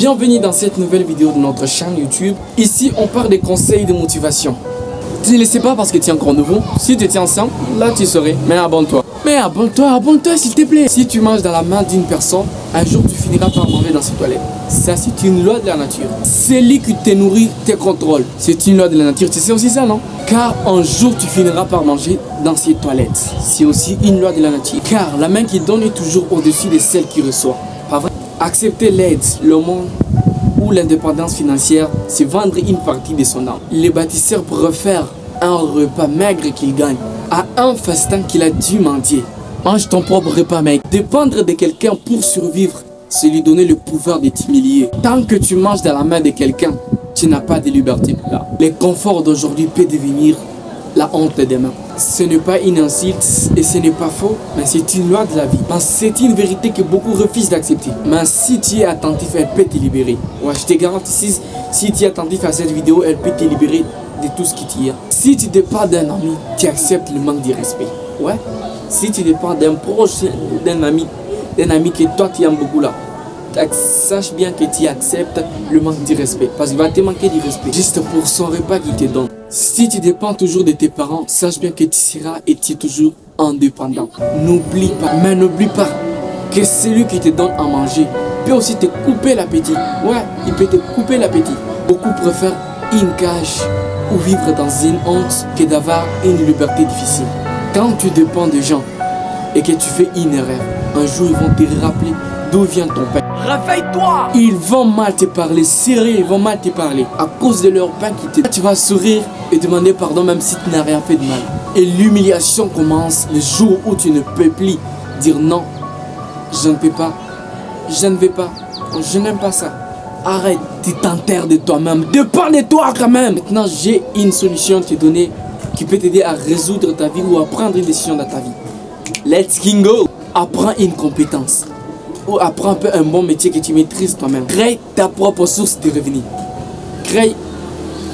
Bienvenue dans cette nouvelle vidéo de notre chaîne YouTube. Ici, on parle des conseils de motivation. Tu ne le sais pas parce que tu es encore nouveau. Si tu étais ensemble, là tu saurais. Mais abonne-toi. Abonne-toi s'il te plaît. Si tu manges dans la main d'une personne, un jour tu finiras par manger dans ses toilettes. Ça, c'est une loi de la nature. Celui qui te nourrit te contrôle. C'est une loi de la nature. Tu sais aussi ça, non? Car un jour tu finiras par manger dans ses toilettes. C'est aussi une loi de la nature. Car la main qui donne est toujours au-dessus de celle qui reçoit. Pas vrai? Accepter l'aide, le monde ou l'indépendance financière, c'est vendre une partie de son âme. Les bâtisseurs préfèrent un repas maigre qu'il gagne à un festin qu'il a dû mendier. Mange ton propre repas maigre. Dépendre de quelqu'un pour survivre, c'est lui donner le pouvoir de t'humilier. Tant que tu manges dans la main de quelqu'un, tu n'as pas de liberté. Les conforts d'aujourd'hui peuvent devenir la honte de demain. Ce n'est pas une insulte et ce n'est pas faux, mais c'est une loi de la vie. C'est une vérité que beaucoup refusent d'accepter. Mais si tu es attentif, elle peut te libérer. Ouais, je te garantis, si tu es attentif à cette vidéo, elle peut te libérer de tout ce qui tire. Si tu dépends d'un ami, tu acceptes le manque de respect. Ouais. Si tu dépends d'un proche, d'un ami que toi tu aimes beaucoup là, sache bien que tu acceptes le manque de respect. Parce qu'il va te manquer de respect juste pour son repas qu'il te donne. Si tu dépends toujours de tes parents, sache bien que tu seras et tu es toujours indépendant. N'oublie pas que celui qui te donne à manger peut aussi te couper l'appétit. Ouais, il peut te couper l'appétit. Beaucoup préfèrent une cage ou vivre dans une honte que d'avoir une liberté difficile. Quand tu dépends de gens et que tu fais une erreur, un jour ils vont te rappeler d'où vient ton pain. Réveille-toi! Ils vont mal te parler, sérieux, ils vont mal te parler à cause de leur pain qui te... Tu vas sourire et demander pardon même si tu n'as rien fait de mal. Et l'humiliation commence le jour où tu ne peux plus dire non, je ne peux pas, je ne vais pas, je n'aime pas ça. Arrête, tu t'enterres de toi-même, dépends de toi quand même. Maintenant, j'ai une solution à te donner qui peut t'aider à résoudre ta vie ou à prendre une décision dans ta vie. Let's go! Apprends une compétence. Ou apprends un peu un bon métier que tu maîtrises toi-même. Crée ta propre source de revenus. Crée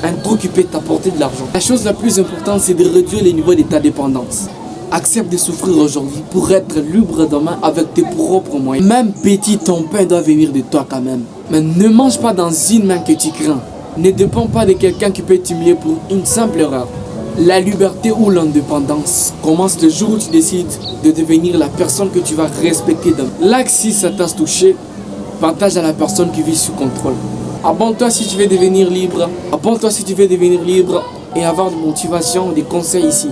un truc qui peut t'apporter de l'argent. La chose la plus importante, c'est de réduire les niveaux de ta dépendance. Accepte de souffrir aujourd'hui pour être libre demain avec tes propres moyens. Même petit, ton pain doit venir de toi quand même. Mais ne mange pas dans une main que tu crains. Ne dépends pas de quelqu'un qui peut t'humilier pour une simple erreur. La liberté ou l'indépendance commence le jour où tu décides de devenir la personne que tu vas respecter. Là, si ça t'a touché, partage à la personne qui vit sous contrôle. Abonne-toi si tu veux devenir libre. Abonne-toi si tu veux devenir libre et avoir de motivation, des conseils ici.